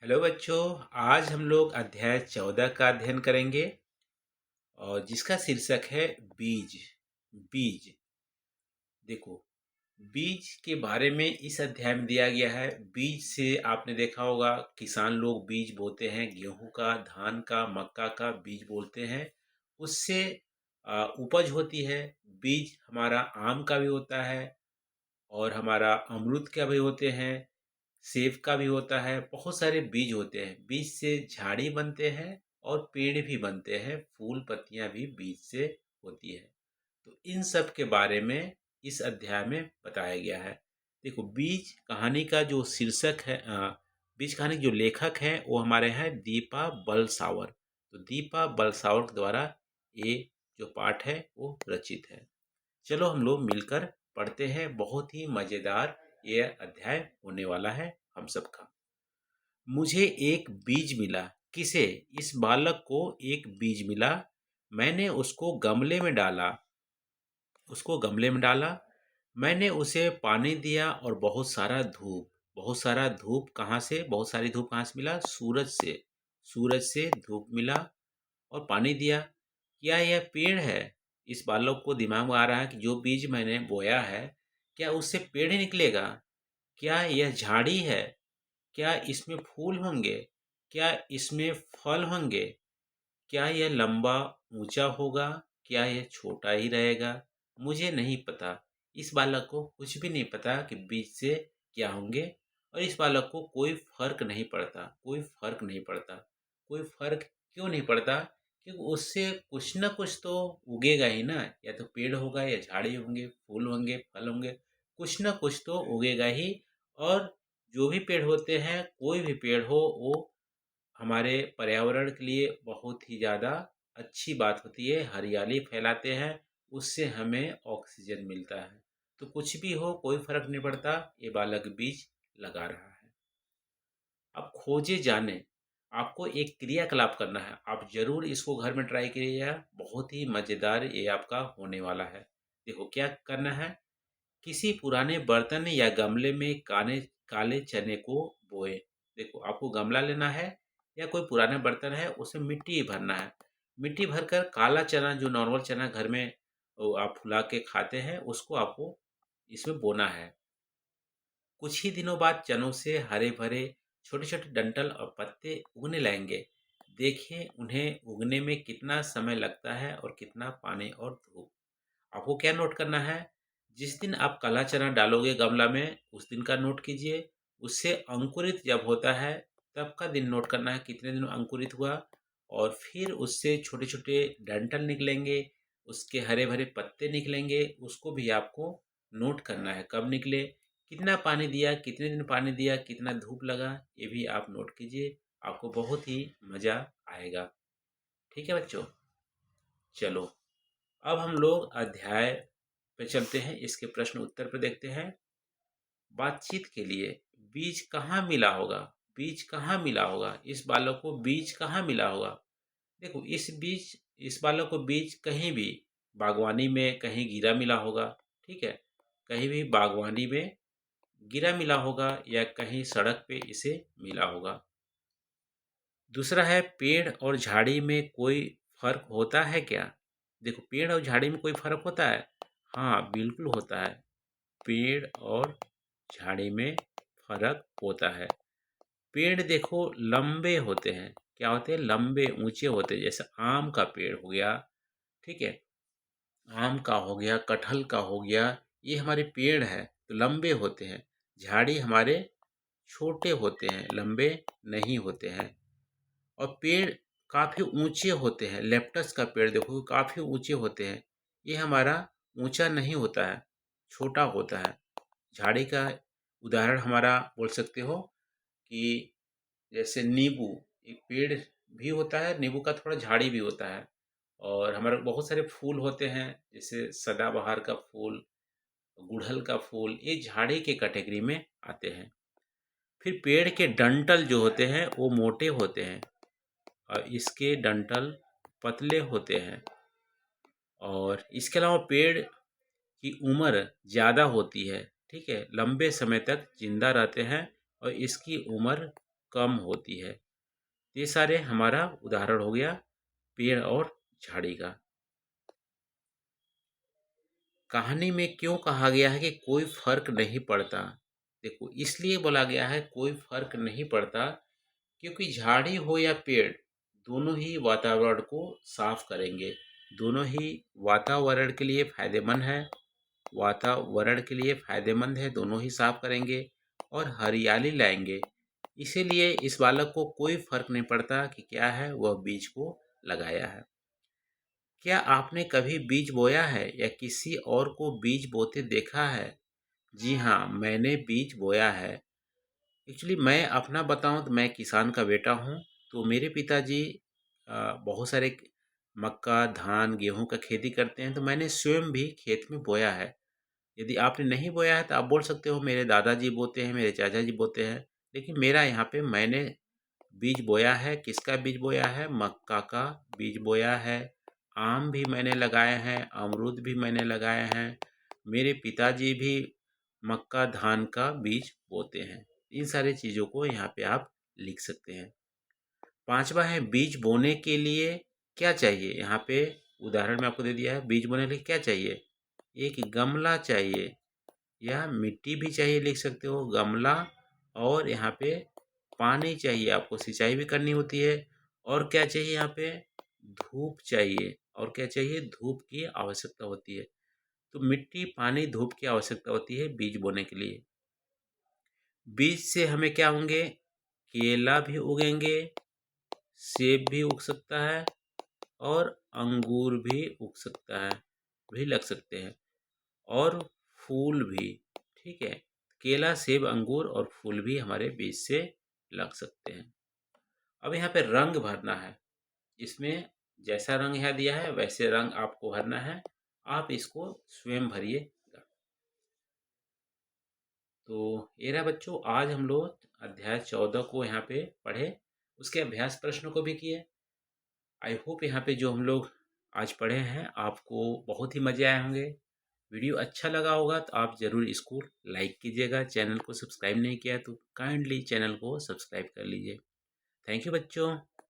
Hello बच्चों। आज हम लोग अध्याय 14 का अध्ययन करेंगे और जिसका शीर्षक है बीज। बीज देखो, बीज के बारे में इस अध्याय में दिया गया है। बीज से आपने देखा होगा किसान लोग बीज बोते हैं, गेहूं का, धान का, मक्का का बीज बोलते हैं। उससे उपज होती है। बीज हमारा आम का भी होता है और हमारा अमरूद का भी होते हैं, सेब का भी होता है। बहुत सारे बीज होते हैं। बीज से झाड़ी बनते हैं और पेड़ भी बनते हैं। फूल पत्तियां भी बीज से होती है। तो इन सब के बारे में इस अध्याय में बताया गया है। देखो, बीज कहानी का जो शीर्षक है, बीज कहानी के जो लेखक हैं वो हमारे हैं दीपा बलसावर। तो दीपा बलसावर के द्वारा ये जो पाठ है वो रचित है। चलो हम लोग मिलकर पढ़ते हैं। बहुत ही मजेदार ये अध्याय होने वाला है हम सबका। मुझे एक बीज मिला। किसे? इस बालक को एक बीज मिला। मैंने उसको गमले में डाला। मैंने उसे पानी दिया और बहुत सारा धूप कहाँ से बहुत सारी धूप कहाँ से मिला? सूरज से धूप मिला और पानी दिया। क्या यह पेड़ है? इस बालक को दिमाग में आ रहा है कि जो बीज मैंने बोया है, क्या उससे पेड़ ही निकलेगा? क्या यह झाड़ी है? क्या इसमें फूल होंगे? क्या इसमें फल होंगे? क्या यह लंबा ऊंचा होगा? क्या यह छोटा ही रहेगा? मुझे नहीं पता। इस बालक को कुछ भी नहीं पता कि बीज से क्या होंगे। और इस बालक को कोई फर्क क्यों नहीं पड़ता? क्योंकि उससे कुछ ना कुछ तो उगेगा ही ना। या तो पेड़ होगा, या झाड़ी होंगे, फूल होंगे, फल होंगे। कुछ ना कुछ तो उगेगा ही। और जो भी पेड़ होते हैं, कोई भी पेड़ हो, वो हमारे पर्यावरण के लिए बहुत ही ज़्यादा अच्छी बात होती है। हरियाली फैलाते हैं, उससे हमें ऑक्सीजन मिलता है। तो कुछ भी हो, कोई फर्क नहीं पड़ता। ये बालक बीज लगा रहा है। अब खोजे जाने, आपको एक क्रियाकलाप करना है। आप जरूर इसको घर में ट्राई करिएगा। बहुत ही मज़ेदार ये आपका होने वाला है। देखो क्या करना है। किसी पुराने बर्तन या गमले में काले काले चने को बोए। देखो, आपको गमला लेना है या कोई पुराना बर्तन है, उसमें मिट्टी भरना है। मिट्टी भरकर काला चना, जो नॉर्मल चना घर में वो आप फुला के खाते हैं, उसको आपको इसमें बोना है। कुछ ही दिनों बाद चनों से हरे भरे छोटे छोटे डंठल और पत्ते उगने लगेंगे। देखें उन्हें उगने में कितना समय लगता है और कितना पानी और धूप। आपको क्या नोट करना है? जिस दिन आप काला चना डालोगे गमला में, उस दिन का नोट कीजिए। उससे अंकुरित जब होता है, तब का दिन नोट करना है, कितने दिन अंकुरित हुआ। और फिर उससे छोटे छोटे डंठल निकलेंगे, उसके हरे भरे पत्ते निकलेंगे। उसको भी आपको नोट करना है, कब निकले, कितना पानी दिया, कितने दिन पानी दिया, कितना धूप लगा, ये भी आप नोट कीजिए। आपको बहुत ही मज़ा आएगा। ठीक है बच्चों, चलो अब हम लोग अध्याय पे चलते हैं। इसके प्रश्न उत्तर पे देखते हैं। बातचीत के लिए बीज कहाँ मिला होगा? बीज कहाँ मिला होगा? इस बालक को बीज कहाँ मिला होगा? देखो, इस बालक को बीज कहीं भी, बागवानी में कहीं गिरा मिला होगा। ठीक है, कहीं भी बागवानी में गिरा मिला होगा या कहीं सड़क पे इसे मिला होगा। दूसरा है, पेड़ और झाड़ी में कोई फर्क होता है क्या? देखो, पेड़ और झाड़ी में कोई फर्क होता है? हाँ, बिल्कुल होता है। पेड़ और झाड़ी में फर्क होता है। पेड़ देखो लंबे होते हैं। क्या होते हैं? लंबे ऊंचे होते हैं। जैसे आम का पेड़ हो गया, ठीक है, आम का हो गया, कटहल का हो गया, ये हमारे पेड़ है तो लंबे होते हैं। झाड़ी हमारे छोटे होते हैं, लंबे नहीं होते हैं। और पेड़ काफ़ी ऊंचे होते हैं। लेप्टस का पेड़ देखो काफ़ी ऊंचे होते हैं। ये हमारा ऊंचा नहीं होता है, छोटा होता है। झाड़ी का उदाहरण हमारा बोल सकते हो कि जैसे नींबू, एक पेड़ भी होता है, नींबू का थोड़ा झाड़ी भी होता है। और हमारे बहुत सारे फूल होते हैं, जैसे सदाबहार का फूल, गुड़हल का फूल, ये झाड़ी के कैटेगरी में आते हैं। फिर पेड़ के डंठल जो होते हैं वो मोटे होते हैं और इसके डंठल पतले होते हैं। और इसके अलावा पेड़ की उम्र ज़्यादा होती है, ठीक है, लंबे समय तक जिंदा रहते हैं और इसकी उम्र कम होती है। ये सारे हमारा उदाहरण हो गया पेड़ और झाड़ी का। कहानी में क्यों कहा गया है कि कोई फर्क नहीं पड़ता? देखो, इसलिए बोला गया है कोई फर्क नहीं पड़ता क्योंकि झाड़ी हो या पेड़, दोनों ही वातावरण को साफ करेंगे, दोनों ही वातावरण के लिए फायदेमंद है, दोनों ही साफ करेंगे और हरियाली लाएंगे। इसीलिए इस बालक को कोई फर्क नहीं पड़ता कि क्या है वह बीज को लगाया है। क्या आपने कभी बीज बोया है या किसी और को बीज बोते देखा है? जी हाँ, मैंने बीज बोया है। एक्चुअली मैं अपना बताऊं तो मैं किसान का बेटा हूं। तो मेरे पिताजी बहुत सारे मक्का, धान, गेहूं का खेती करते हैं, तो मैंने स्वयं भी खेत में बोया है। यदि आपने नहीं बोया है तो आप बोल सकते हो मेरे दादाजी बोते हैं, मेरे चाचा जी बोते हैं, लेकिन मेरा यहाँ पे मैंने बीज बोया है। किसका बीज बोया है? मक्का का बीज बोया है। आम भी मैंने लगाए हैं, अमरूद भी मैंने लगाए हैं। मेरे पिताजी भी मक्का, धान का बीज बोते हैं। इन सारी चीज़ों को यहाँ पे आप लिख सकते हैं। पांचवा है बीज बोने के लिए क्या चाहिए? यहाँ पे उदाहरण में आपको दे दिया है, बीज बोने के लिए क्या चाहिए? एक गमला चाहिए या मिट्टी भी चाहिए, लिख सकते हो गमला। और यहाँ पे पानी चाहिए, आपको सिंचाई भी करनी होती है। और क्या चाहिए यहाँ पे? धूप चाहिए। और क्या चाहिए? धूप की आवश्यकता होती है। तो मिट्टी, पानी, धूप की आवश्यकता होती है बीज बोने के लिए। बीज से हमें क्या होंगे? केला भी उगेंगे, सेब भी उग सकता है और अंगूर भी उग सकता है, भी लग सकते हैं, और फूल भी। ठीक है, केला, सेब, अंगूर और फूल भी हमारे बीज से लग सकते हैं। अब यहाँ पे रंग भरना है। इसमें जैसा रंग यहाँ दिया है वैसे रंग आपको भरना है। आप इसको स्वयं भरिएगा। तो ये रहा बच्चों, आज हम लोग अध्याय 14 को यहाँ पे पढ़े, उसके अभ्यास प्रश्नों को भी किए। आई होप यहाँ पे जो हम लोग आज पढ़े हैं आपको बहुत ही मज़े आए होंगे। वीडियो अच्छा लगा होगा तो आप ज़रूर इसको लाइक कीजिएगा। चैनल को सब्सक्राइब नहीं किया तो काइंडली चैनल को सब्सक्राइब कर लीजिए। थैंक यू बच्चों।